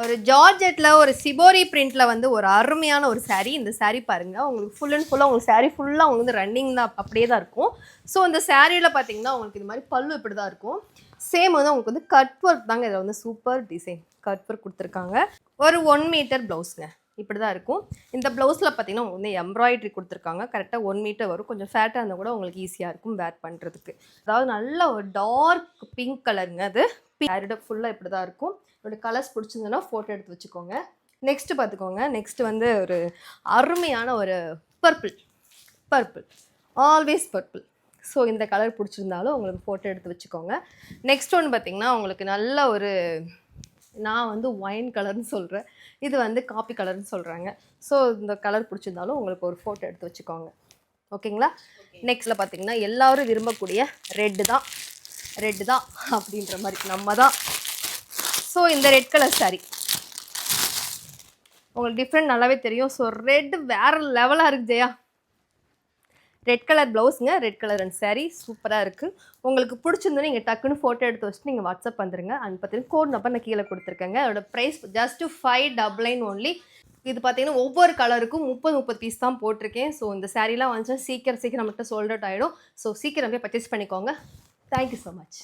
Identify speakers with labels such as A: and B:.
A: ஒரு ஜார்ஜெட்டில் ஒரு சிபோரி பிரிண்டில் வந்து ஒரு அருமையான ஒரு saree. இந்த saree பாருங்கள், உங்களுக்கு ஃபுல் அண்ட் ஃபுல்லாக உங்களுக்கு saree ஃபுல்லாக உங்களுக்கு வந்து ரன்னிங் தான் அப்படியே தான் இருக்கும். ஸோ இந்த சாரியில் பார்த்தீங்கன்னா உங்களுக்கு இது மாதிரி பல்லு இப்படி தான் இருக்கும். சேம் வந்து உங்களுக்கு வந்து கட் ஒர்க் தாங்க, இதில் வந்து சூப்பர் டிசைன் கட் ஒர்க் கொடுத்துருக்காங்க. ஒரு 1 மீட்டர் ப்ளவுஸுங்க இப்படி தான் இருக்கும். இந்த ப்ளவுஸில் பார்த்தீங்கன்னா உங்களுக்கு வந்து எம்ப்ராய்டரி கொடுத்துருக்காங்க. கரெக்டாக 1 மீட்டர் வரும். கொஞ்சம் ஃபேட்டாக இருந்தால் கூட உங்களுக்கு ஈஸியாக இருக்கும் வேர் பண்ணுறதுக்கு. அதாவது நல்ல ஒரு டார்க் பிங்க் கலருங்க. அது சாரியோட ஃபுல்லாக இப்படி தான் இருக்கும். இதோட கலர்ஸ் பிடிச்சிருந்ததுன்னா ஃபோட்டோ எடுத்து வச்சுக்கோங்க. நெக்ஸ்ட்டு பார்த்துக்கோங்க. நெக்ஸ்ட்டு வந்து ஒரு அருமையான ஒரு பர்பிள் ஆல்வேஸ் பர்பிள். ஸோ இந்த கலர் பிடிச்சிருந்தாலும் உங்களுக்கு ஃபோட்டோ எடுத்து வச்சுக்கோங்க. நெக்ஸ்ட் ஒன்று பார்த்திங்கன்னா உங்களுக்கு நல்ல ஒரு, நான் வந்து ஒயின் கலர்னு சொல்கிறேன், இது வந்து காப்பி கலர்னு சொல்கிறாங்க. ஸோ இந்த கலர் பிடிச்சிருந்தாலும் உங்களுக்கு ஒரு ஃபோட்டோ எடுத்து வச்சுக்கோங்க. ஓகேங்களா? நெக்ஸ்ட்டில் பார்த்திங்கன்னா எல்லோரும் விரும்பக்கூடிய ரெட்டு தான் அப்படின்ற மாதிரி நம்ம தான். ஸோ இந்த ரெட் கலர் சாரீ உங்களுக்கு டிஃப்ரெண்ட் நல்லாவே தெரியும். ஸோ ரெட் வேறு லெவலாக இருக்குது ஜெயா. ரெட் கலர் ப்ளவுஸுங்க, ரெட் கலர் அண்ட் சாரீ சூப்பராக இருக்குது. உங்களுக்கு பிடிச்சிருந்தோன்னா நீங்கள் டக்குன்னு ஃபோட்டோ எடுத்து வச்சுட்டு நீங்கள் வாட்ஸ்அப் வந்துடுங்க. அண்ட் பார்த்தீங்கன்னா கோட் நம்பர் நான் கீழே கொடுத்துருக்கேங்க. அதோட ப்ரைஸ் ஜஸ்ட்டு 599 ஒன்லி. இது பார்த்தீங்கன்னா ஒவ்வொரு கலருக்கும் 30 பீஸ் தான் போட்டிருக்கேன். ஸோ இந்த சாரீலாம் வந்துச்சுன்னா சீக்கிரம் நம்மகிட்ட சோல்ட் அவுட் ஆகிடும். ஸோ சீக்கிரம் போய் பர்ச்சேஸ் பண்ணிக்கோங்க. Thank you so much.